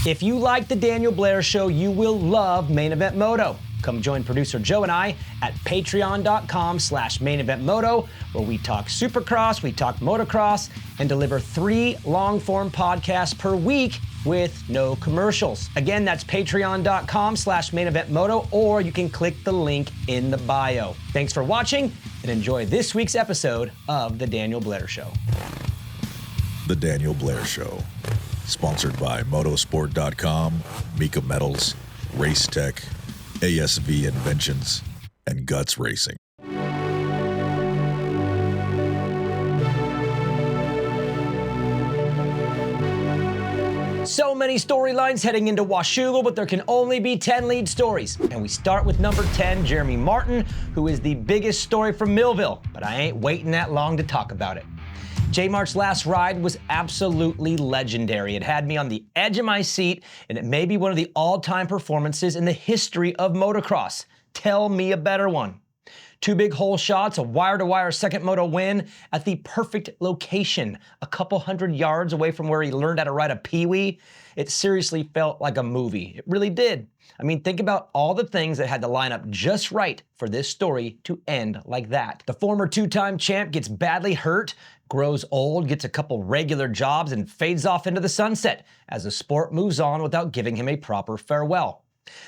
If you like the Daniel Blair Show, you will love Main Event Moto. Come join producer Joe and I at patreon.com/maineventmoto, where we talk Supercross, we talk Motocross, and deliver 3 long-form podcasts per week with no commercials. Again, that's patreon.com/maineventmoto, or you can click the link in the bio. Thanks for watching, and enjoy this week's episode of The Daniel Blair Show. The Daniel Blair Show, sponsored by motosport.com, Mika Metals, Race Tech, ASV Inventions, and Guts Racing. So many storylines heading into Washougal, but there can only be 10 lead stories. And we start with number 10, Jeremy Martin, who is the biggest story from Millville, but I ain't waiting that long to talk about it. J-Mart's last ride was absolutely legendary. It had me on the edge of my seat, and it may be one of the all-time performances in the history of motocross. Tell me a better one. 2 big hole shots, a wire-to-wire second moto win at the perfect location, a couple hundred yards away from where he learned how to ride a Pee-wee. It seriously felt like a movie. It really did. I mean, think about all the things that had to line up just right for this story to end like that. The former 2-time champ gets badly hurt, grows old, gets a couple regular jobs, and fades off into the sunset as the sport moves on without giving him a proper farewell.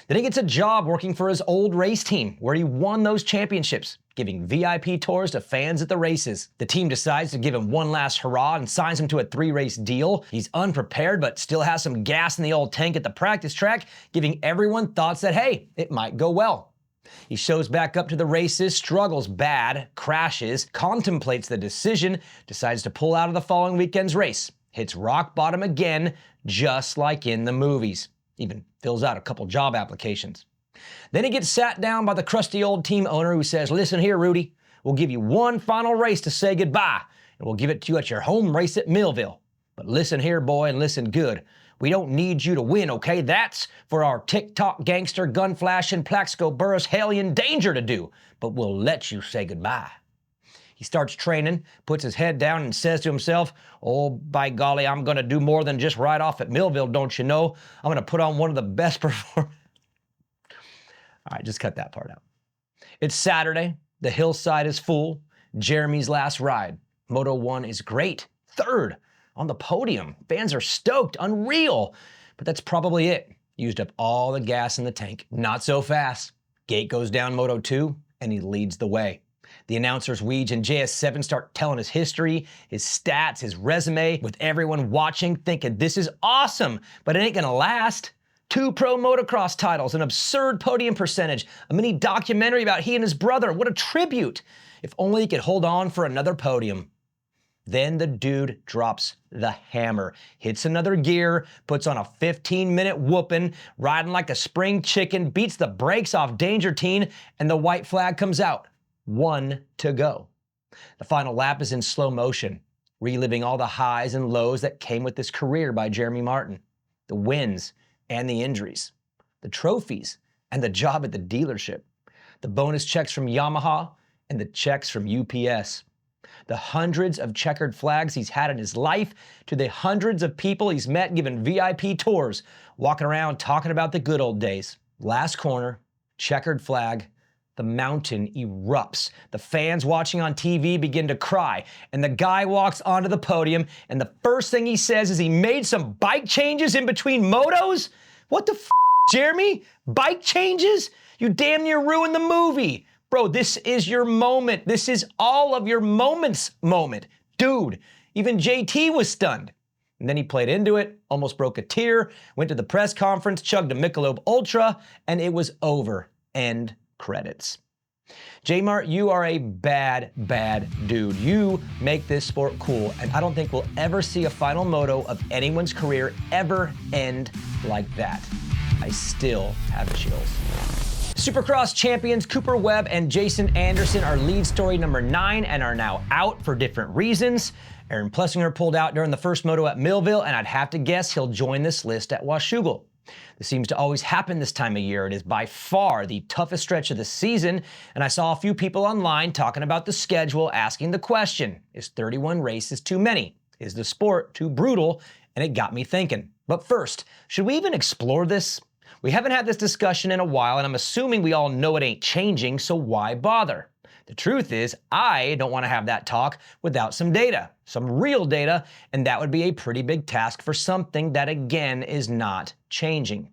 Then he gets a job working for his old race team, where he won those championships, giving VIP tours to fans at the races. The team decides to give him one last hurrah and signs him to a 3-race deal. He's unprepared, but still has some gas in the old tank at the practice track, giving everyone thoughts that, hey, it might go well. He shows back up to the races, struggles bad, crashes, contemplates the decision, decides to pull out of the following weekend's race, hits rock bottom again, just like in the movies. Even fills out a couple job applications. Then he gets sat down by the crusty old team owner who says, listen here, Rudy, we'll give you one final race to say goodbye, and we'll give it to you at your home race at Millville. But listen here, boy, and listen good. We don't need you to win, okay? That's for our TikTok gangster, gun flashing, Plaxico Burris, hellion danger to do, but we'll let you say goodbye. He starts training, puts his head down, and says to himself, oh, by golly, I'm going to do more than just ride off at Millville, don't you know? I'm going to put on one of the best performances. All right, just cut that part out. It's Saturday. The hillside is full. Jeremy's last ride. Moto 1 is great. 3rd on the podium. Fans are stoked, unreal. But that's probably it. Used up all the gas in the tank. Not so fast. Gate goes down Moto 2, and he leads the way. The announcers Weege and JS7 start telling his history, his stats, his resume, with everyone watching thinking this is awesome, but it ain't gonna last. 2 pro motocross titles, an absurd podium percentage, a mini documentary about he and his brother. What a tribute. If only he could hold on for another podium. Then the dude drops the hammer, hits another gear, puts on a 15-minute whooping, riding like a spring chicken, beats the brakes off Danger Teen, and the white flag comes out. 1 to go. The final lap is in slow motion, reliving all the highs and lows that came with this career by Jeremy Martin. The wins and the injuries, the trophies and the job at the dealership, the bonus checks from Yamaha and the checks from UPS, the hundreds of checkered flags he's had in his life, to the hundreds of people he's met giving VIP tours, walking around talking about the good old days. Last corner, checkered flag, the mountain erupts. The fans watching on TV begin to cry, and the guy walks onto the podium, and the first thing he says is he made some bike changes in between motos? What the Jeremy? Bike changes? You damn near ruined the movie. Bro, this is your moment. This is all of your moments moment. Dude, even JT was stunned. And then he played into it, almost broke a tear, went to the press conference, chugged a Michelob Ultra, and it was over. End credits. JMart, you are a bad, bad dude. You make this sport cool, and I don't think we'll ever see a final moto of anyone's career ever end like that. I still have chills. Supercross champions Cooper Webb and Jason Anderson are lead story number 9 and are now out for different reasons. Aaron Plessinger pulled out during the first moto at Millville, and I'd have to guess he'll join this list at Washougal. This seems to always happen this time of year. It is by far the toughest stretch of the season, and I saw a few people online talking about the schedule, asking the question, is 31 races too many? Is the sport too brutal? and it got me thinking. But first, should we even explore this? We haven't had this discussion in a while, and I'm assuming we all know it ain't changing, so why bother? The truth is, I don't want to have that talk without some data, some real data, and that would be a pretty big task for something that, again, is not changing.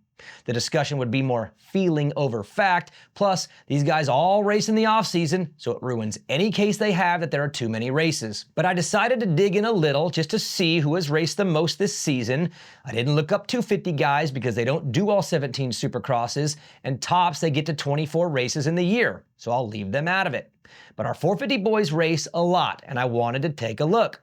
The discussion would be more feeling over fact, plus these guys all race in the off-season, so it ruins any case they have that there are too many races. But I decided to dig in a little just to see who has raced the most this season. I didn't look up 250 guys because they don't do all 17 Supercrosses, and tops they get to 24 races in the year, so I'll leave them out of it. But our 450 boys race a lot, and I wanted to take a look.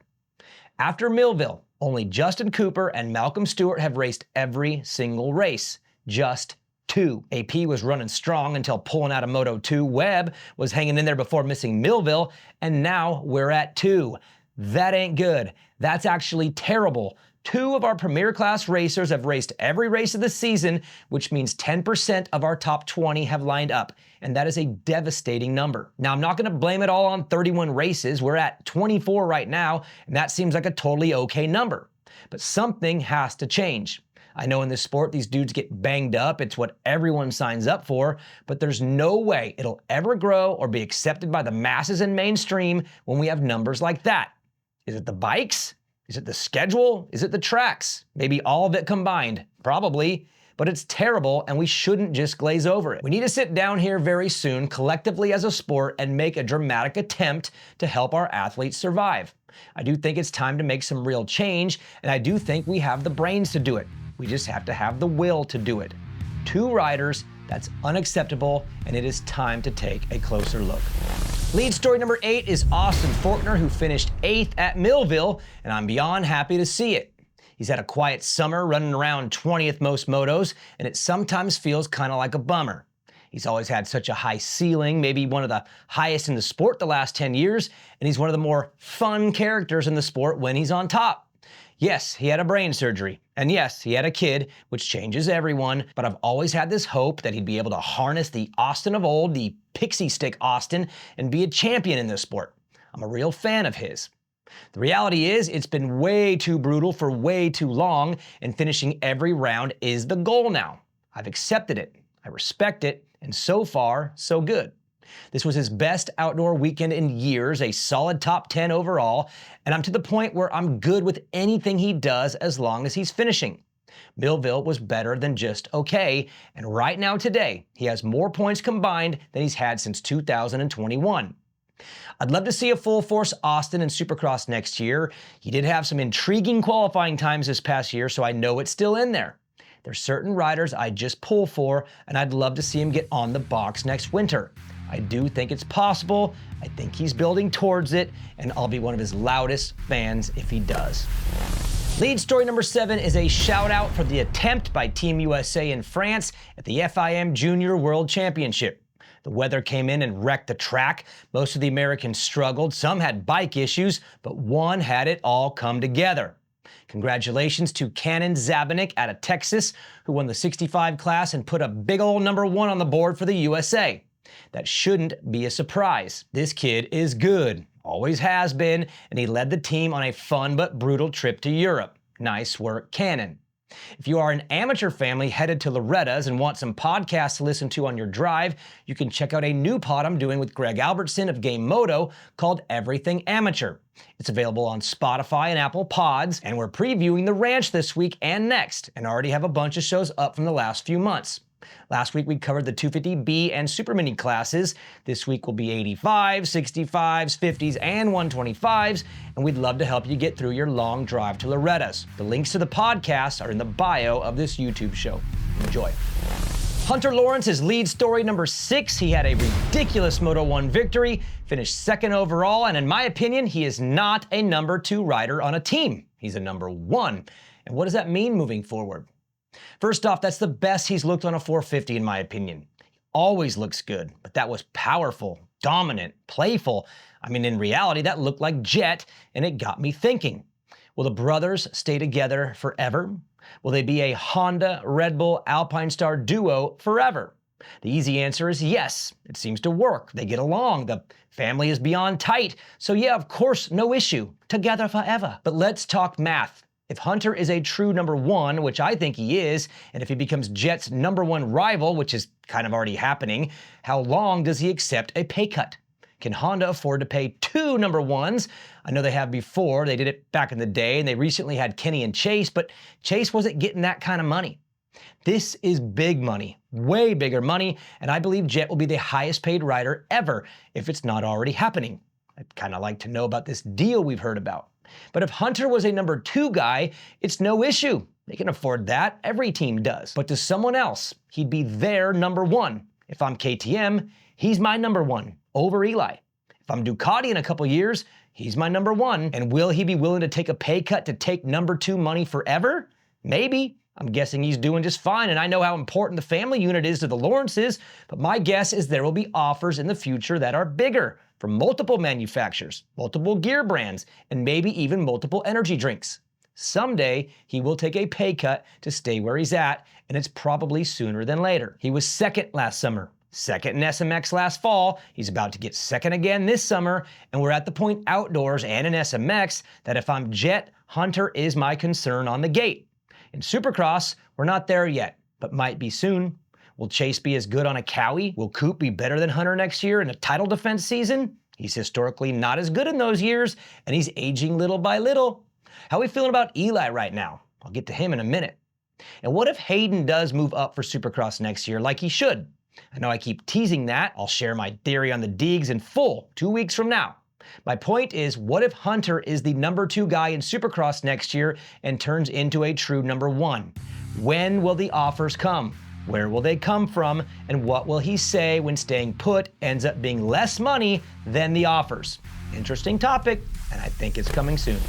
After Millville, only Justin Cooper and Malcolm Stewart have raced every single race. Just 2. AP was running strong until pulling out of Moto 2. Webb was hanging in there before missing Millville, and now we're at 2. That ain't good. That's actually terrible. 2 of our premier class racers have raced every race of the season, which means 10% of our top 20 have lined up, and that is a devastating number. Now, I'm not going to blame it all on 31 races. We're at 24 right now, and that seems like a totally okay number. But something has to change. I know in this sport, these dudes get banged up. It's what everyone signs up for, but there's no way it'll ever grow or be accepted by the masses and mainstream when we have numbers like that. Is it the bikes? Is it the schedule? Is it the tracks? Maybe all of it combined. Probably, but it's terrible and we shouldn't just glaze over it. We need to sit down here very soon, collectively as a sport, and make a dramatic attempt to help our athletes survive. I do think it's time to make some real change, and I do think we have the brains to do it. We just have to have the will to do it. 2 riders, that's unacceptable, and it is time to take a closer look. Lead story number 8 is Austin Forkner, who finished 8th at Millville, and I'm beyond happy to see it. He's had a quiet summer, running around 20th most motos, and it sometimes feels kind of like a bummer. He's always had such a high ceiling, maybe one of the highest in the sport the last 10 years, and he's one of the more fun characters in the sport when he's on top. Yes, he had a brain surgery, and yes, he had a kid, which changes everyone, but I've always had this hope that he'd be able to harness the Austin of old, the pixie stick Austin, and be a champion in this sport. I'm a real fan of his. The reality is, it's been way too brutal for way too long, and finishing every round is the goal now. I've accepted it, I respect it, and so far, so good. This was his best outdoor weekend in years, a solid top 10 overall, and I'm to the point where I'm good with anything he does as long as he's finishing. Millville was better than just okay, and right now today, he has more points combined than he's had since 2021. I'd love to see a full force Austin in Supercross next year. He did have some intriguing qualifying times this past year, so I know it's still in there. There's certain riders I just pull for, and I'd love to see him get on the box next winter. I do think it's possible, I think he's building towards it, and I'll be one of his loudest fans if he does. Lead story number 7 is a shout out for the attempt by Team USA in France at the FIM Junior World Championship. The weather came in and wrecked the track. Most of the Americans struggled, some had bike issues, but one had it all come together. Congratulations to Canon Zabinick out of Texas, who won the 65 class and put a big old number 1 on the board for the USA. That shouldn't be a surprise. This kid is good, always has been, and he led the team on a fun but brutal trip to Europe. Nice work, Canon. If you are an amateur family headed to Loretta's and want some podcasts to listen to on your drive, you can check out a new pod I'm doing with Greg Albertson of Game Moto called Everything Amateur. It's available on Spotify and Apple Pods, and we're previewing the ranch this week and next, and already have a bunch of shows up from the last few months. Last week we covered the 250B and Super Mini classes. This week will be 85s, 65s, 50s, and 125s, and we'd love to help you get through your long drive to Loretta's. The links to the podcasts are in the bio of this YouTube show. Enjoy. Hunter Lawrence is lead story number 6. He had a ridiculous Moto 1 victory, finished 2nd overall, and in my opinion, he is not a number 2 rider on a team. He's a number 1. And what does that mean moving forward? First off, that's the best he's looked on a 450 in my opinion. He always looks good, but that was powerful, dominant, playful. I mean, in reality, that looked like Jett, and it got me thinking. Will the brothers stay together forever? Will they be a Honda, Red Bull, Alpine Star duo forever? The easy answer is yes. It seems to work. They get along. The family is beyond tight. So yeah, of course, no issue. Together forever. But let's talk math. If Hunter is a true number one, which I think he is, and if he becomes Jett's number one rival, which is kind of already happening, how long does he accept a pay cut? Can Honda afford to pay two number ones? I know they have before. They did it back in the day, and they recently had Kenny and Chase, but Chase wasn't getting that kind of money. This is big money, way bigger money, and I believe Jett will be the highest paid rider ever if it's not already happening. I'd kind of like to know about this deal we've heard about. But if Hunter was a number two guy, it's no issue. They can afford that. Every team does. But to someone else, he'd be their number one. If I'm KTM, he's my number one over Eli. If I'm Ducati in a couple years, he's my number one. And will he be willing to take a pay cut to take number two money forever? Maybe. I'm guessing he's doing just fine, and I know how important the family unit is to the Lawrences, but my guess is there will be offers in the future that are bigger from multiple manufacturers, multiple gear brands, and maybe even multiple energy drinks. Someday, he will take a pay cut to stay where he's at, and it's probably sooner than later. He was second last summer, second in SMX last fall. He's about to get second again this summer, and we're at the point outdoors and in SMX that if I'm Jett, Hunter is my concern on the gate. In Supercross, we're not there yet, but might be soon. Will Chase be as good on a Cowie? Will Coop be better than Hunter next year in a title defense season? He's historically not as good in those years, and he's aging little by little. How are we feeling about Eli right now? I'll get to him in a minute. And what if Haiden does move up for Supercross next year like he should? I know I keep teasing that. I'll share my theory on the Deegs in full 2 weeks from now. My point is, what if Hunter is the number two guy in Supercross next year and turns into a true number one? When will the offers come? Where will they come from? And what will he say when staying put ends up being less money than the offers? Interesting topic, and I think it's coming soon.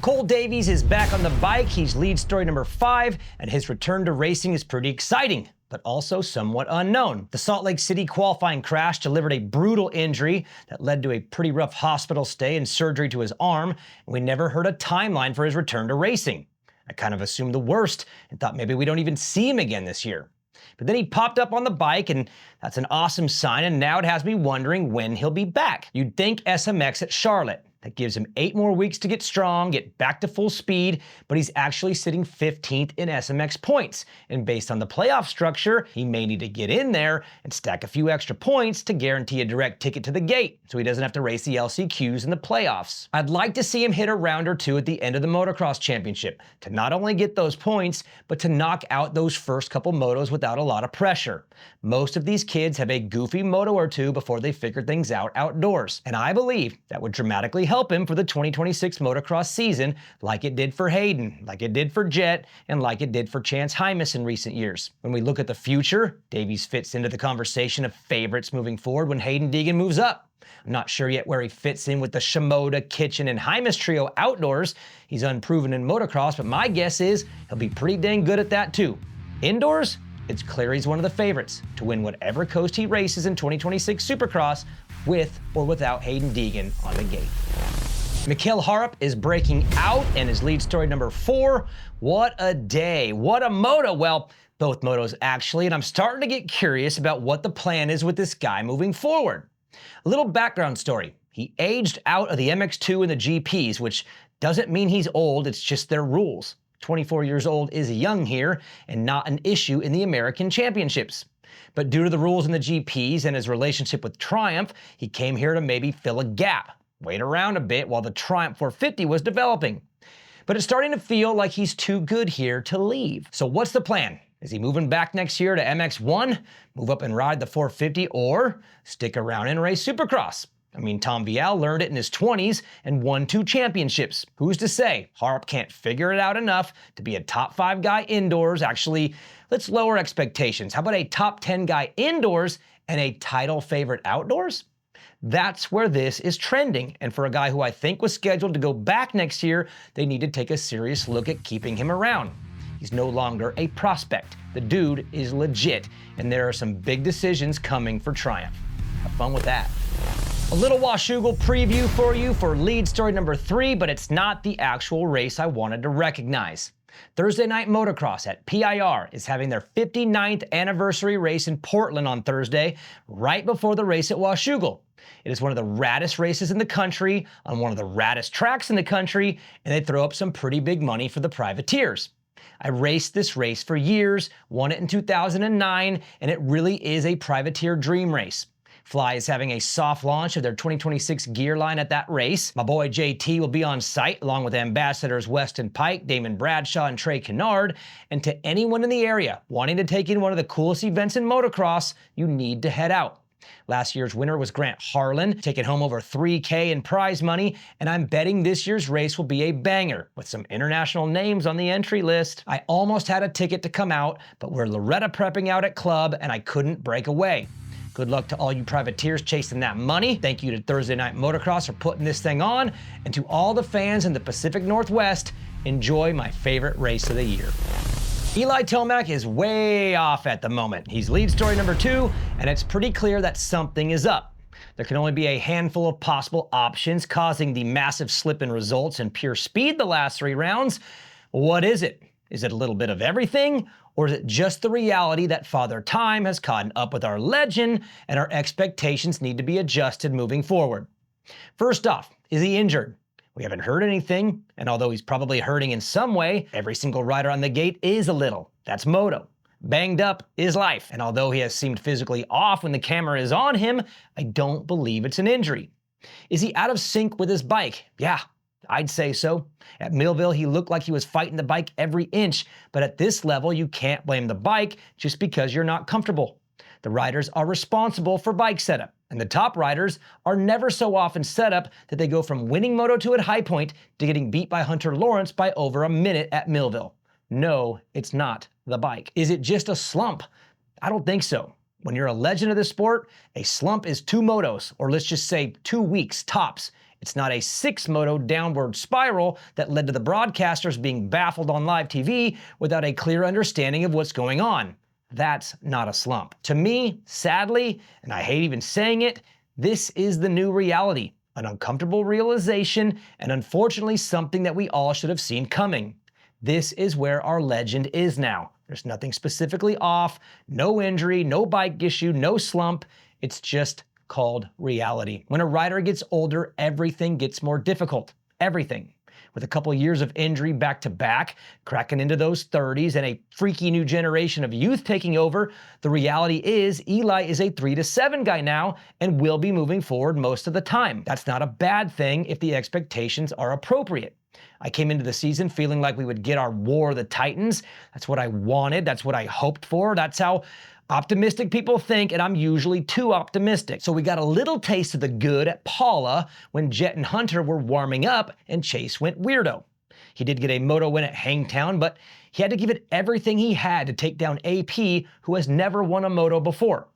Cole Davies is back on the bike. He's lead story number 5, and his return to racing is pretty exciting, but also somewhat unknown. The Salt Lake City qualifying crash delivered a brutal injury that led to a pretty rough hospital stay and surgery to his arm, and we never heard a timeline for his return to racing. I kind of assumed the worst and thought maybe we don't even see him again this year. But then he popped up on the bike, and that's an awesome sign, and now it has me wondering when he'll be back. You'd think SMX at Charlotte. That gives him 8 more weeks to get strong, get back to full speed, but he's actually sitting 15th in SMX points. And based on the playoff structure, he may need to get in there and stack a few extra points to guarantee a direct ticket to the gate, so he doesn't have to race the LCQs in the playoffs. I'd like to see him hit a round or two at the end of the Motocross Championship to not only get those points, but to knock out those first couple motos without a lot of pressure. Most of these kids have a goofy moto or two before they figure things out outdoors, and I believe that would dramatically help him for the 2026 motocross season, like it did for Haiden, like it did for Jett, and like it did for Chance Hymas in recent years. When we look at the future, Davies fits into the conversation of favorites moving forward when Haiden Deegan moves up. I'm not sure yet where he fits in with the Shimoda, Kitchen, and Hymas trio outdoors. He's unproven in motocross, but my guess is he'll be pretty dang good at that too. Indoors, it's clear he's one of the favorites to win whatever coast he races in 2026 Supercross, with or without Haiden Deegan on the gate. Mikkel Haarup is breaking out and is lead story number 4. What a day, what a moto. Well, both motos actually, and I'm starting to get curious about what the plan is with this guy moving forward. A little background story. He aged out of the MX2 and the GPs, which doesn't mean he's old, it's just their rules. 24 years old is young here and not an issue in the American Championships. But due to the rules in the GPs and his relationship with Triumph, he came here to maybe fill a gap, wait around a bit while the Triumph 450 was developing. But it's starting to feel like he's too good here to leave. So what's the plan? Is he moving back next year to MX1, move up and ride the 450, or stick around and race Supercross? I mean, Tom Vial learned it in his 20s and won 2 championships. Who's to say Haarup can't figure it out enough to be a top 5 guy indoors? Actually, let's lower expectations. How about a top 10 guy indoors and a title favorite outdoors? That's where this is trending. And for a guy who I think was scheduled to go back next year, they need to take a serious look at keeping him around. He's no longer a prospect. The dude is legit, and there are some big decisions coming for Triumph. Have fun with that. A little Washougal preview for you for lead story number 3, but it's not the actual race I wanted to recognize. Thursday Night Motocross at PIR is having their 59th anniversary race in Portland on Thursday, right before the race at Washougal. It is one of the raddest races in the country, on one of the raddest tracks in the country, and they throw up some pretty big money for the privateers. I raced this race for years, won it in 2009, and it really is a privateer dream race. Fly is having a soft launch of their 2026 gear line at that race. My boy JT will be on site along with ambassadors Weston Pike, Damon Bradshaw, and Trey Kennard. And to anyone in the area wanting to take in one of the coolest events in motocross, you need to head out. Last year's winner was Grant Harlan, taking home over $3K in prize money, and I'm betting this year's race will be a banger, with some international names on the entry list. I almost had a ticket to come out, but we're Loretta prepping out at club, and I couldn't break away. Good luck to all you privateers chasing that money. Thank you to Thursday Night Motocross for putting this thing on, and to all the fans in the Pacific Northwest, enjoy my favorite race of the year. Eli Tomac is way off at the moment. He's lead story number 2, and it's pretty clear that something is up. There can only be a handful of possible options causing the massive slip in results and pure speed the last 3 rounds. What is it? Is it a little bit of everything? Or is it just the reality that Father Time has caught up with our legend and our expectations need to be adjusted moving forward? First off, is he injured? We haven't heard anything, and although he's probably hurting in some way, every single rider on the gate is a little. That's Moto. Banged up is life, and although he has seemed physically off when the camera is on him, I don't believe it's an injury. Is he out of sync with his bike? Yeah, I'd say so. At Millville, he looked like he was fighting the bike every inch, but at this level, you can't blame the bike just because you're not comfortable. The riders are responsible for bike setup, and the top riders are never so off in setup that they go from winning Moto 2 at High Point to getting beat by Hunter Lawrence by over a minute at Millville. No, it's not the bike. Is it just a slump? I don't think so. When you're a legend of the sport, a slump is 2 motos, or let's just say 2 weeks tops. It's not a 6-moto downward spiral that led to the broadcasters being baffled on live TV without a clear understanding of what's going on. That's not a slump. To me, sadly, and I hate even saying it, this is the new reality, an uncomfortable realization, and unfortunately something that we all should have seen coming. This is where our legend is now. There's nothing specifically off, no injury, no bike issue, no slump. It's just called reality. When a rider gets older, everything gets more difficult. Everything. With a couple years of injury back to back, cracking into those 30s, and a freaky new generation of youth taking over, the reality is Eli is a 3 to 7 guy now and will be moving forward most of the time. That's not a bad thing if the expectations are appropriate. I came into the season feeling like we would get our War of the Titans. That's what I wanted. That's what I hoped for. That's how optimistic people think, and I'm usually too optimistic. So we got a little taste of the good at Paula when Jett and Hunter were warming up and Chase went weirdo. He did get a moto win at Hangtown, but he had to give it everything he had to take down AP, who has never won a moto before.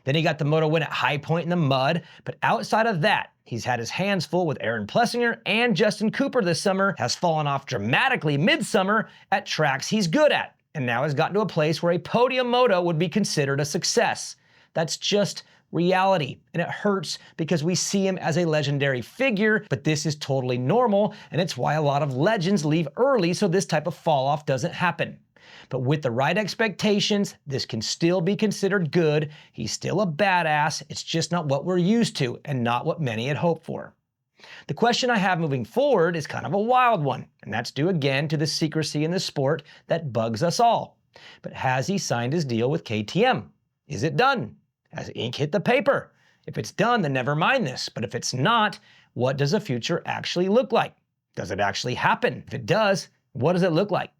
Then he got the moto win at High Point in the mud, but outside of that, he's had his hands full with Aaron Plessinger, and Justin Cooper this summer has fallen off dramatically midsummer at tracks he's good at, and now has gotten to a place where a podium moto would be considered a success. That's just reality, and it hurts because we see him as a legendary figure, but this is totally normal, and it's why a lot of legends leave early so this type of fall off doesn't happen. But with the right expectations, this can still be considered good. He's still a badass. It's just not what we're used to and not what many had hoped for. The question I have moving forward is kind of a wild one, and that's due again to the secrecy in the sport that bugs us all. But has he signed his deal with KTM? Is it done? Has ink hit the paper? If it's done, then never mind this. But if it's not, what does the future actually look like? Does it actually happen? If it does, what does it look like?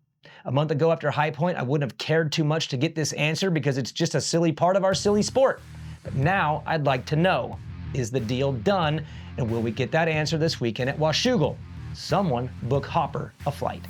A month ago after High Point, I wouldn't have cared too much to get this answer because it's just a silly part of our silly sport. But now I'd like to know, is the deal done? And will we get that answer this weekend at Washougal? Someone book Hopper a flight.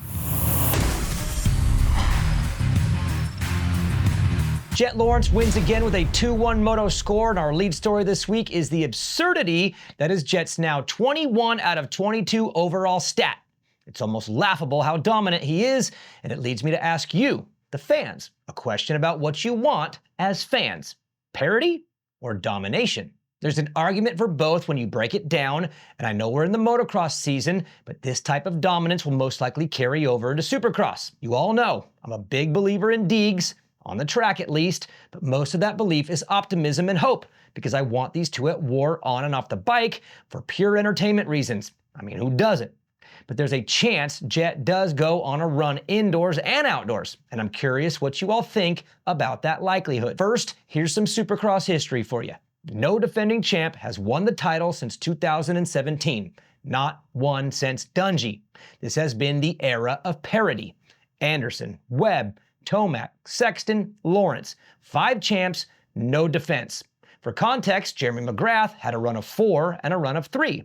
Jett Lawrence wins again with a 2-1 moto score, and our lead story this week is the absurdity that is Jett's now 21 out of 22 overall stat. It's almost laughable how dominant he is, and it leads me to ask you, the fans, a question about what you want as fans. Parity or domination? There's an argument for both when you break it down, and I know we're in the motocross season, but this type of dominance will most likely carry over into Supercross. You all know I'm a big believer in Deegs, on the track at least, but most of that belief is optimism and hope, because I want these two at war on and off the bike for pure entertainment reasons. I mean, who doesn't? But there's a chance Jett does go on a run indoors and outdoors, and I'm curious what you all think about that likelihood. First, here's some Supercross history for you. No defending champ has won the title since 2017, not one since Dungey. This has been the era of parity. Anderson, Webb, Tomac, Sexton, Lawrence. 5 champs, no defense. For context, Jeremy McGrath had a run of 4 and a run of 3.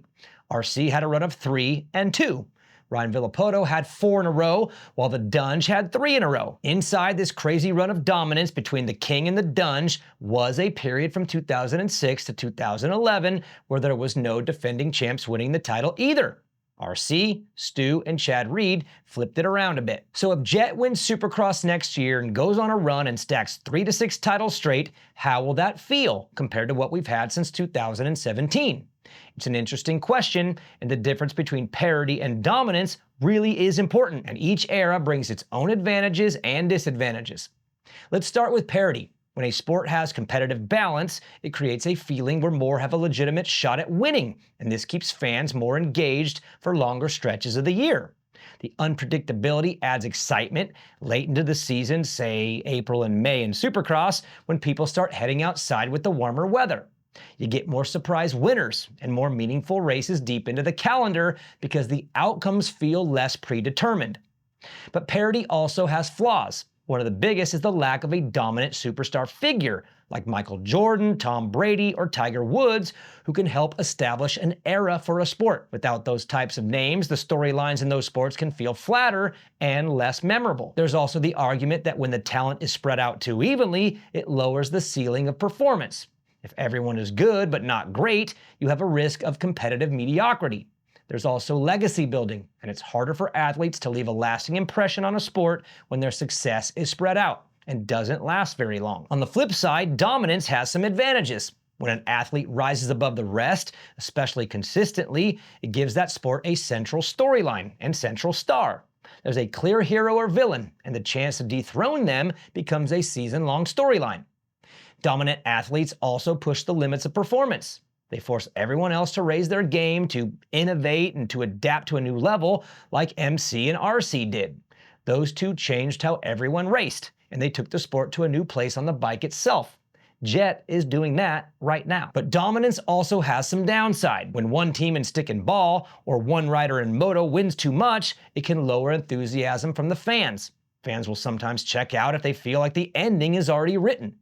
RC had a run of 3 and 2. Ryan Villapoto had 4 in a row, while the Dunge had 3 in a row. Inside this crazy run of dominance between the King and the Dunge was a period from 2006 to 2011 where there was no defending champs winning the title either. RC, Stu, and Chad Reed flipped it around a bit. So if Jett wins Supercross next year and goes on a run and stacks 3 to 6 titles straight, how will that feel compared to what we've had since 2017? It's an interesting question, and the difference between parity and dominance really is important, and each era brings its own advantages and disadvantages. Let's start with parity. When a sport has competitive balance, it creates a feeling where more have a legitimate shot at winning, and this keeps fans more engaged for longer stretches of the year. The unpredictability adds excitement late into the season, say April and May in Supercross, when people start heading outside with the warmer weather. You get more surprise winners and more meaningful races deep into the calendar because the outcomes feel less predetermined. But parity also has flaws. One of the biggest is the lack of a dominant superstar figure like Michael Jordan, Tom Brady, or Tiger Woods who can help establish an era for a sport. Without those types of names, the storylines in those sports can feel flatter and less memorable. There's also the argument that when the talent is spread out too evenly, it lowers the ceiling of performance. If everyone is good but not great, you have a risk of competitive mediocrity. There's also legacy building, and it's harder for athletes to leave a lasting impression on a sport when their success is spread out and doesn't last very long. On the flip side, dominance has some advantages. When an athlete rises above the rest, especially consistently, it gives that sport a central storyline and central star. There's a clear hero or villain, and the chance to dethrone them becomes a season-long storyline. Dominant athletes also push the limits of performance. They force everyone else to raise their game, to innovate, and to adapt to a new level, like MC and RC did. Those two changed how everyone raced, and they took the sport to a new place on the bike itself. Jett is doing that right now. But dominance also has some downside. When one team in stick and ball, or one rider in moto wins too much, it can lower enthusiasm from the fans. Fans will sometimes check out if they feel like the ending is already written.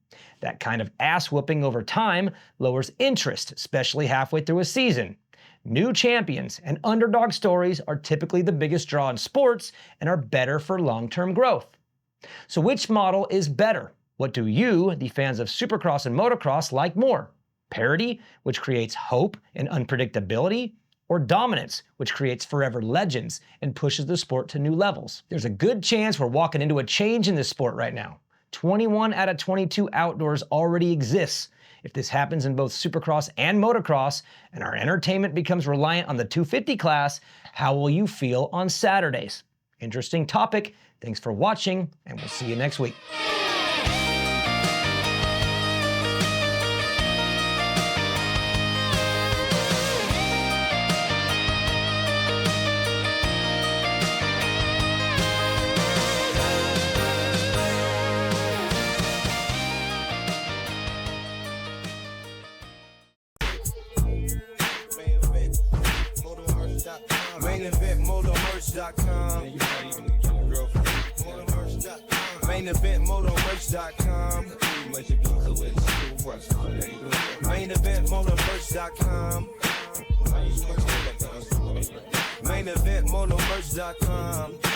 That kind of ass-whooping over time lowers interest, especially halfway through a season. New champions and underdog stories are typically the biggest draw in sports and are better for long-term growth. So which model is better? What do you, the fans of Supercross and Motocross, like more? Parity, which creates hope and unpredictability? Or dominance, which creates forever legends and pushes the sport to new levels? There's a good chance we're walking into a change in this sport right now. 21 out of 22 outdoors already exists. If this happens in both Supercross and Motocross, and our entertainment becomes reliant on the 250 class, how will you feel on Saturdays? Interesting topic. Thanks for watching, and we'll see you next week. Main event motomerch.com. Main event motomerch.com. Main event motomerch.com.